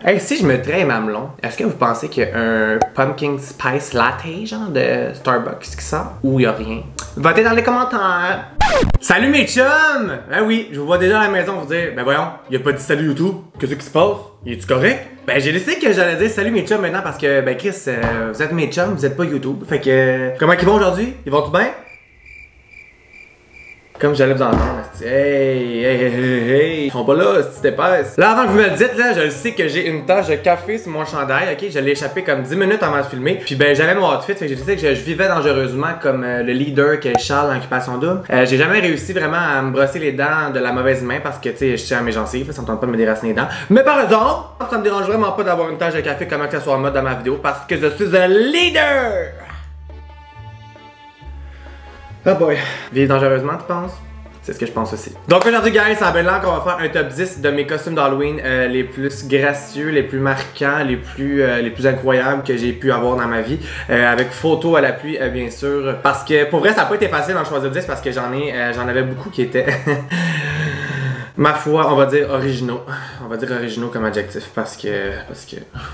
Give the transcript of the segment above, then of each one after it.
Hey, si je me traite mamelon, est-ce que vous pensez qu'il y a un pumpkin spice latte genre de Starbucks qui sort ou il y a rien? Votez dans les commentaires! Salut mes chums! Ben oui, je vous vois déjà à la maison vous dire, ben voyons, il a pas dit salut YouTube, qu'est-ce qui se passe? Il est-tu correct? Ben j'ai décidé que j'allais dire salut mes chums maintenant parce que, ben Chris, vous êtes mes chums, vous êtes pas YouTube. Fait que, comment ils vont aujourd'hui? Ils vont tout bien? Comme j'allais vous entendre, hey, ils sont pas là, si t'épaisses. Là, avant que vous me le dites, là, je le sais que j'ai une tache de café sur mon chandail, ok? Je l'ai échappé comme 10 minutes avant de filmer. Puis ben, j'avais mon outfit, fait que j'ai décidé que je vivais dangereusement comme le leader que Charles dans Occupation Double. J'ai jamais réussi vraiment à me brosser les dents de la mauvaise main parce que, tu sais, je tiens à mes gencives, ça me tente pas de me déraciner les dents. Mais par exemple, ça me dérange vraiment pas d'avoir une tache de café comme accessoire mode dans ma vidéo parce que je suis un leader! Oh boy. Vivre dangereusement, tu penses? C'est ce que je pense aussi. Donc aujourd'hui, guys, c'est en Bellanque qu'on va faire un top 10 de mes costumes d'Halloween les plus gracieux, les plus marquants, les plus incroyables que j'ai pu avoir dans ma vie. Avec photo à l'appui, bien sûr. Parce que pour vrai, ça n'a pas été facile d'en choisir 10 parce que j'en avais beaucoup qui étaient... ma foi, on va dire originaux. On va dire originaux comme adjectif parce que...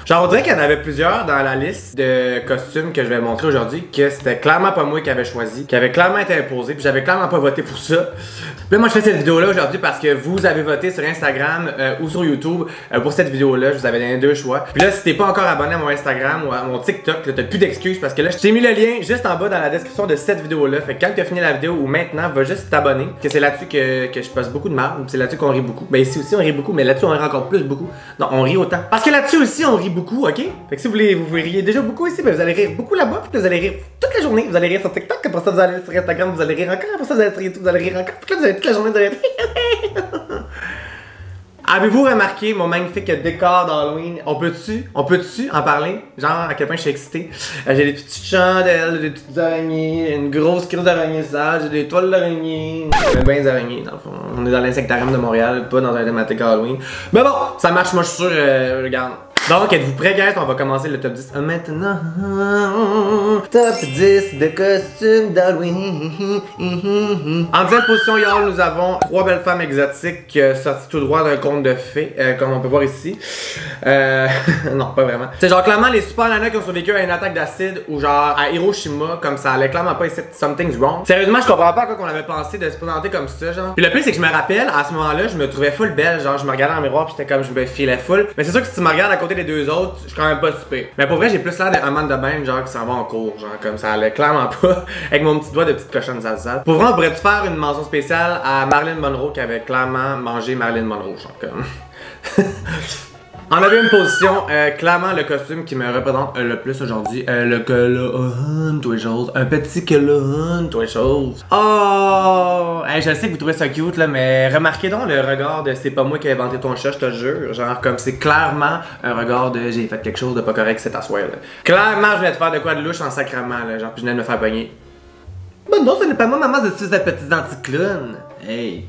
Genre, on dirait qu'il y en avait plusieurs dans la liste de costumes que je vais montrer aujourd'hui que c'était clairement pas moi qui avait choisi, qui avait clairement été imposé, puis j'avais clairement pas voté pour ça. Puis là, moi, je fais cette vidéo-là aujourd'hui parce que vous avez voté sur Instagram ou sur YouTube pour cette vidéo-là. Je vous avais donné deux choix. Puis là, si t'es pas encore abonné à mon Instagram ou à mon TikTok, là, t'as plus d'excuses parce que là, je t'ai mis le lien juste en bas dans la description de cette vidéo-là. Fait que quand tu as fini la vidéo ou maintenant, va juste t'abonner. Que c'est là-dessus que je poste beaucoup de marde. C'est là-dessus qu'on rit beaucoup. Ben ici aussi, on rit beaucoup, mais là-dessus, on rit encore plus beaucoup. Non, on rit autant. Parce que là-dessus aussi, on rit beaucoup, ok? Fait que si vous riez déjà beaucoup ici, ben vous allez rire beaucoup là-bas. Puis vous allez rire toute la journée. Vous allez rire sur TikTok. Après ça, vous allez sur Instagram. Vous allez rire encore. Après ça, vous allez sur YouTube. Vous allez rire encore. Puis là, vous allez toute la journée de rire. Avez-vous remarqué mon magnifique décor d'Halloween? On peut-tu en parler? Genre à quel point je suis excité. J'ai des petites chandelles, des petites araignées, une grosse crise d'araignée sale, j'ai des toiles d'araignée. Bien des araignées dans le fond. On est dans l'insectarium de Montréal, pas dans un thématique Halloween. Mais bon, ça marche, moi je suis sûr, regarde. Donc, êtes-vous prêts, guys? On va commencer le top 10 maintenant. Top 10 de costumes d'Halloween. En 10e position, hier, nous avons 3 belles femmes exotiques sorties tout droit d'un conte de fées, comme on peut voir ici. Non, pas vraiment. C'est genre clairement les super nanas qui ont survécu à une attaque d'acide ou genre à Hiroshima, comme ça allait clairement pas ici. Something's wrong. Sérieusement, je comprends pas à quoi qu'on avait pensé de se présenter comme ça, genre. Puis le pire, c'est que je me rappelle, à ce moment-là, je me trouvais full belle. Genre, je me regardais dans le miroir, pis j'étais comme, je me filais full. Mais c'est sûr que si tu me regardes à côté les deux autres, je suis quand même pas super. Mais pour vrai, j'ai plus l'air d'un amant de bain, genre qui s'en va en cours, genre comme ça allait clairement pas avec mon petit doigt de petite cochonne sale. Pour vrai, on pourrait-tu faire une mention spéciale à Marilyn Monroe qui avait clairement mangé Marilyn Monroe, genre comme. En 9e position, clairement le costume qui me représente le plus aujourd'hui, le Cologne, toi chose, un petit Cologne, toi chose. Oh, hey, je sais que vous trouvez ça cute là, mais remarquez donc le regard de c'est pas moi qui ai inventé ton chat, je te jure, genre comme c'est clairement un regard de j'ai fait quelque chose de pas correct cet assoir là. Clairement, je venais de faire de quoi de louche en sacrament là, genre puis je venais de me faire pogner. Ben non, ce n'est pas moi, maman, je suis la petite anticlone. Hey.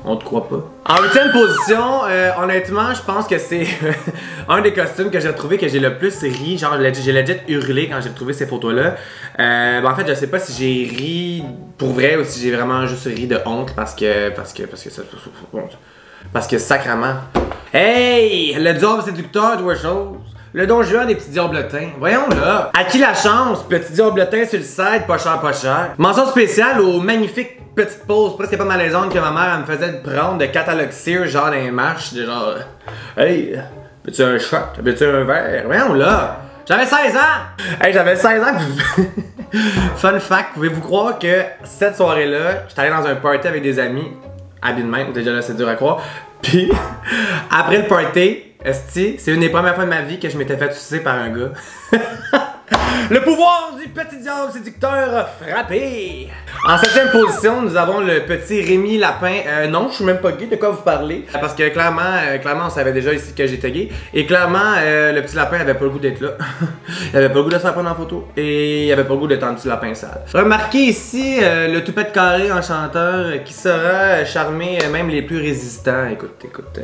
On te croit pas. En 8e position, honnêtement, je pense que c'est un des costumes que j'ai trouvé que j'ai le plus ri. Genre, j'ai legit hurlé quand j'ai retrouvé ces photos-là. En fait, je sais pas si j'ai ri pour vrai ou si j'ai vraiment juste ri de honte parce que sacrément. Hey! Le diable séducteur, toi chose. Le don Juan des petits diabletins. Voyons là. À qui la chance? Petit diabletin sur le site, pas cher, pas cher. Mention spéciale aux magnifiques petites pauses presque pas malaisante que ma mère elle me faisait prendre de cataloxir genre dans les marches. De genre, hey, veux-tu un shot? Veux-tu un verre? Voyons là. J'avais 16 ans! Hey, j'avais 16 ans. Fun fact, pouvez-vous croire que cette soirée-là, j'étais allé dans un party avec des amis. Habillé de même, déjà là c'est dur à croire. Puis, après le party, esti, c'est une des premières fois de ma vie que je m'étais fait sucer par un gars. Le pouvoir du petit diable séducteur a frappé! En 7e position, nous avons le petit Rémi Lapin. Non, je suis même pas gay, de quoi vous parlez? Parce que clairement, on savait déjà ici que j'étais gay. Et clairement, le petit lapin avait pas le goût d'être là. Il avait pas le goût de se faire prendre en photo. Et il avait pas le goût d'être un petit lapin sale. Remarquez ici le toupette carré enchanteur qui saura charmer même les plus résistants. Écoute.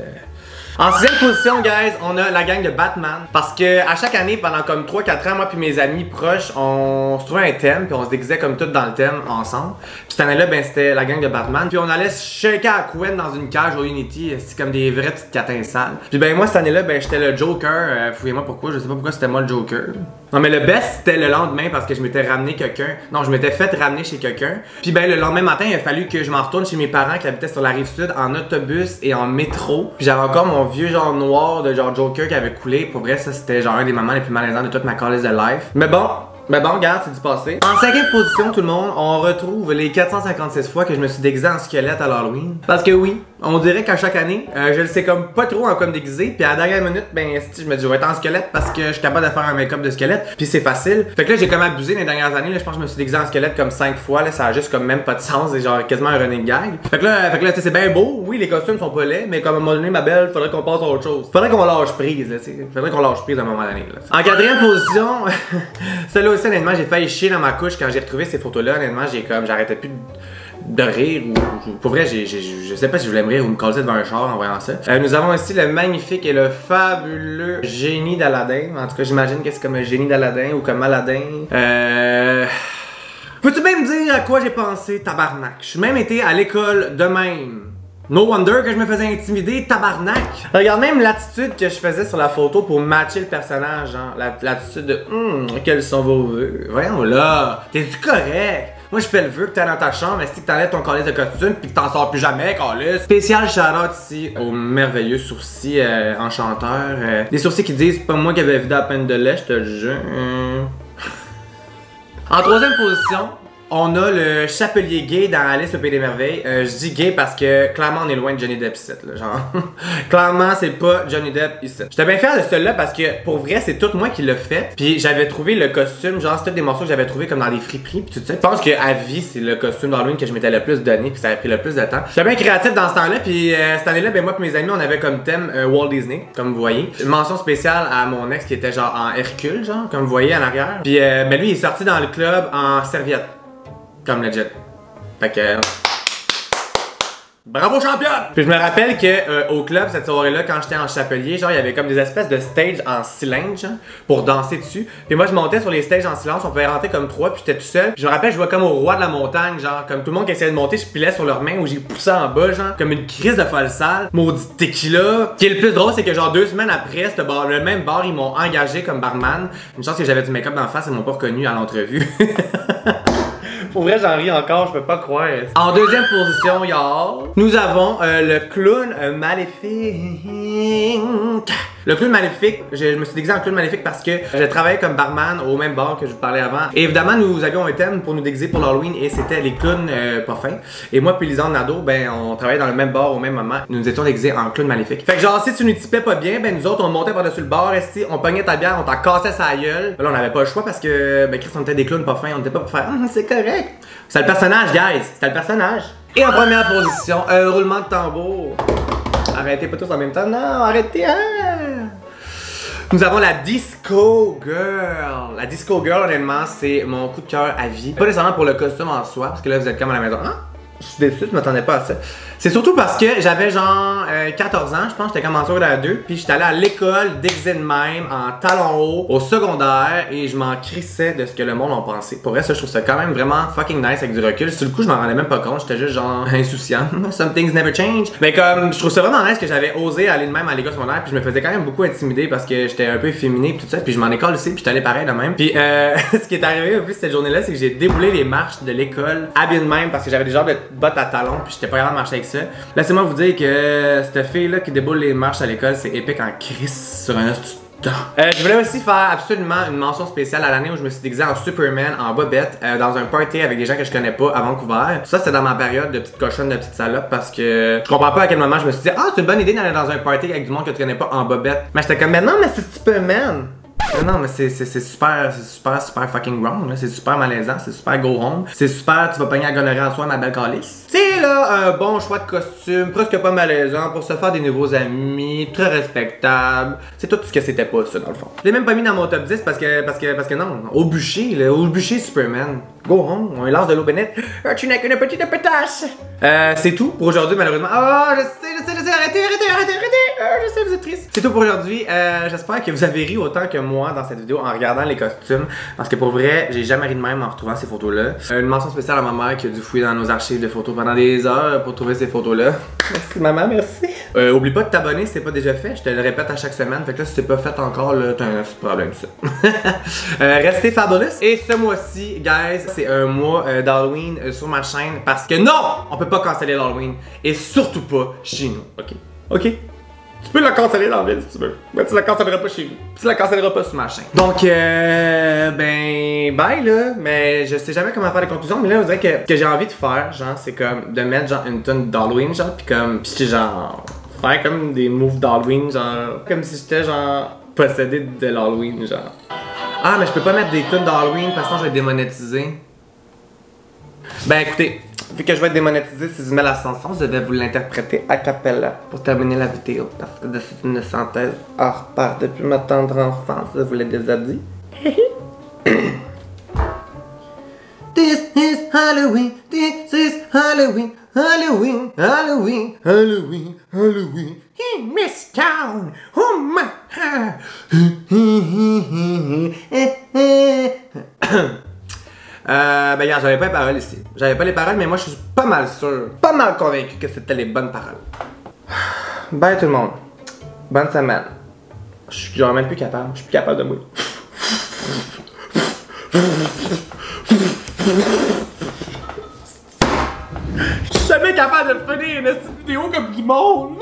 En 6e position, guys, on a la gang de Batman. Parce que à chaque année, pendant comme 3-4 ans, moi puis mes amis proches, on se trouvait un thème, puis on se déguisait comme tout dans le thème ensemble. Puis cette année-là, ben c'était la gang de Batman. Puis on allait se shaker à couenne dans une cage au Unity, c'est comme des vraies petites catins sales. Puis ben moi cette année-là, ben j'étais le Joker. Fouillez-moi pourquoi, je sais pas pourquoi c'était moi le Joker. Non mais le best c'était le lendemain parce que je m'étais ramené quelqu'un. Non, je m'étais fait ramener chez quelqu'un. Puis ben le lendemain matin, il a fallu que je m'en retourne chez mes parents qui habitaient sur la rive sud en autobus et en métro. Puis j'avais encore mon vieux genre noir de genre Joker qui avait coulé. Pour vrai, ça c'était genre un des moments les plus malaisants de toute ma calice de life. Mais bon, regarde, c'est du passé. En 5e position, tout le monde, on retrouve les 456 fois que je me suis déguisé en squelette à l'Halloween. Parce que oui, on dirait qu'à chaque année, je le sais comme pas trop en quoi me déguiser. Puis à la dernière minute, ben je me dis je vais être en squelette parce que je suis capable de faire un make-up de squelette. Puis c'est facile. Fait que là, j'ai comme abusé les dernières années. Là, je pense que je me suis déguisé en squelette comme 5 fois. Là, ça a juste comme même pas de sens. C'est genre quasiment un running gag. Fait que là c'est bien beau. Oui, les costumes sont pas laids. Mais comme à un moment donné, ma belle, faudrait qu'on passe à autre chose. Faudrait qu'on lâche prise. Là, faudrait qu'on lâche prise à un moment donné. Là, en 4e position, celle-là aussi, honnêtement, j'ai failli chier dans ma couche quand j'ai retrouvé ces photos-là. Honnêtement, j'arrêtais plus de rire ou pour vrai, je sais pas si je voulais me rire ou me casser devant un char en voyant ça. Nous avons aussi le magnifique et le fabuleux génie d'Aladin. En tout cas, j'imagine que c'est comme un génie d'Aladin ou comme Aladin. Peux-tu même dire à quoi j'ai pensé, tabarnak? Je suis même été à l'école de même. No wonder que je me faisais intimider, tabarnak! Regarde même l'attitude que je faisais sur la photo pour matcher le personnage, genre. L'attitude de quels sont vos vœux? Voyons là, t'es-tu correct? Moi je fais le vœu que t'es dans ta chambre, mais si que t'enlèves ton calice de costume pis que t'en sors plus jamais, calice. Spécial shout-out ici aux merveilleux sourcils enchanteurs. Des sourcils qui disent pas moi qui avais vidé à peine de lait, je te le jure. En 3e position, on a le chapelier gay dans Alice au Pays des Merveilles. Je dis gay parce que clairement on est loin de Johnny Depp ici, là, genre. Clairement c'est pas Johnny Depp ici. J'étais bien fier de celui-là parce que pour vrai c'est tout moi qui l'a fait. Puis j'avais trouvé le costume, genre c'était des morceaux que j'avais trouvé comme dans des friperies pis tout ça. Je pense qu'à vie c'est le costume d'Halloween que je m'étais le plus donné puis ça a pris le plus de temps. J'étais bien créatif dans ce temps-là puis cette année-là ben moi et mes amis on avait comme thème Walt Disney comme vous voyez. Une mention spéciale à mon ex qui était genre en Hercule genre comme vous voyez en arrière. Puis ben lui il est sorti dans le club en serviette. Comme legit. Fait que... Bravo champion! Puis je me rappelle que au club cette soirée-là, quand j'étais en chapelier, genre il y avait comme des espèces de stage en cylindre genre, pour danser dessus. Puis moi je montais sur les stages en silence, on pouvait rentrer comme 3 puis j'étais tout seul. Puis je me rappelle, je jouais comme au roi de la montagne, genre comme tout le monde qui essayait de monter, je pilais sur leurs mains ou j'ai poussé en bas, genre comme une crise de folle sale. Maudit tequila. Ce qui est le plus drôle, c'est que genre 2 semaines après, le même bar, ils m'ont engagé comme barman. Une chance que j'avais du make-up dans la face, ils m'ont pas reconnu à l'entrevue. Pour vrai, j'en ris encore, je peux pas croire. En 2e position, y'all, nous avons le clown maléfique. Le clown maléfique, je me suis déguisé en clown maléfique parce que je travaillais comme barman au même bar que je vous parlais avant. Et évidemment, nous avions un thème pour nous déguiser pour l'Halloween et c'était les clowns pas fins. Et moi puis Lisande Nadeau, ben on travaillait dans le même bar au même moment. Nous étions déguisés en clown maléfique. Fait que genre, si tu nous typais pas bien, ben nous autres on montait par-dessus le bar, on pognait ta bière, on t'en cassait sa gueule. Là, on avait pas le choix parce que, ben Chris, on était des clowns pas fins, on était pas pour faire c'est correct. C'est le personnage, guys, c'est le personnage. Et en première position, un roulement de tambour. Arrêtez pas tous en même temps, non, arrêtez, Nous avons la Disco Girl. La Disco Girl, honnêtement, c'est mon coup de cœur à vie. Pas nécessairement pour le costume en soi, parce que là, vous êtes comme à la maison. Je suis déçu, je m'attendais pas à ça. C'est surtout parce que j'avais genre 14 ans, je pense, j'étais comme en secondaire 2, puis j'étais allé à l'école déguisé de même, en talons hauts, au secondaire, et je m'en crissais de ce que le monde en pensait. Pour vrai, ça, je trouve ça quand même vraiment fucking nice avec du recul. Sur le coup, je m'en rendais même pas compte, j'étais juste genre insouciant. Some things never change. Mais comme, je trouve ça vraiment nice que j'avais osé aller de même à l'école secondaire, puis je me faisais quand même beaucoup intimider parce que j'étais un peu efféminé, puis tout ça, puis je m'en ai collé, puis j'étais allé pareil de même. Puis ce qui est arrivé au plus cette journée-là, c'est que j'ai déboulé les marches de l'école, habillé de même, parce que j'avais des genres de bottes à talons, puis j'étais pas capable de marcher avec ça. Laissez-moi vous dire que cette fille-là qui déboule les marches à l'école, c'est épique en crise sur un je voulais aussi faire absolument une mention spéciale à l'année où je me suis déguisé en Superman, en bobette, dans un party avec des gens que je connais pas à Vancouver. Ça, c'était dans ma période de petite cochonne, de petite salope, parce que je comprends pas à quel moment je me suis dit c'est une bonne idée d'aller dans un party avec du monde que tu connais pas en bobette. Mais j'étais comme, mais non, mais c'est Superman! Non, mais c'est super fucking wrong, c'est super malaisant, c'est super go home, c'est super, tu vas pogner à gonorrhée en soi, ma belle calice. C'est là un bon choix de costume, presque pas malaisant, pour se faire des nouveaux amis, très respectable. C'est tout ce que c'était pas ça dans le fond. Je l'ai même pas mis dans mon top 10 parce que non, au bûcher Superman. Go home, on lance de l'eau bénite. Tu n'as qu'une petite pétasse. C'est tout pour aujourd'hui malheureusement. Je sais, Je sais, vous êtes triste. C'est tout pour aujourd'hui. J'espère que vous avez ri autant que moi dans cette vidéo en regardant les costumes. Parce que pour vrai, j'ai jamais ri de même en retrouvant ces photos-là. Une mention spéciale à ma mère qui a dû fouiller dans nos archives de photos pendant des heures pour trouver ces photos-là. Merci maman, merci. Oublie pas de t'abonner si c'est pas déjà fait. Je te le répète à chaque semaine. Fait que là, si c'est pas fait encore, là, t'as un problème ça. Restez fabulous. Et ce mois-ci, guys, c'est un mois d'Halloween sur ma chaîne. Parce que non, on peut pas canceller l'Halloween. Et surtout pas chez nous, ok? Ok? Tu peux la canceller dans la ville si tu veux. Mais tu la cancelleras pas chez nous. Tu la cancelleras pas sur ma chaîne. Donc, ben, bye là. Mais je sais jamais comment faire les conclusions. Mais là, on dirait que j'ai envie de faire, genre, c'est comme de mettre genre une tonne d'Halloween, genre, pis comme, pis genre, faire comme des moves d'Halloween, genre, comme si j'étais genre possédé de l'Halloween, genre. Ah, mais je peux pas mettre des tonnes d'Halloween parce que sinon je vais être démonétisé. Ben écoutez, vu que je vais être démonétisé, si je mets la chanson, je vais vous l'interpréter a cappella pour terminer la vidéo. Parce que c'est une synthèse hors part depuis ma tendre enfance, je vous l'ai déjà dit. This is Halloween, this is Halloween, Halloween, Halloween, Halloween, Halloween. In Miss Town, oh my ben regarde, j'avais pas les paroles ici. J'avais pas les paroles, mais moi je suis pas mal sûr, pas mal convaincu que c'était les bonnes paroles. Bye tout le monde. Bonne semaine. Je suis genre même plus capable. Je suis plus capable de mouiller. Je suis jamais capable de finir une vidéo comme du monde.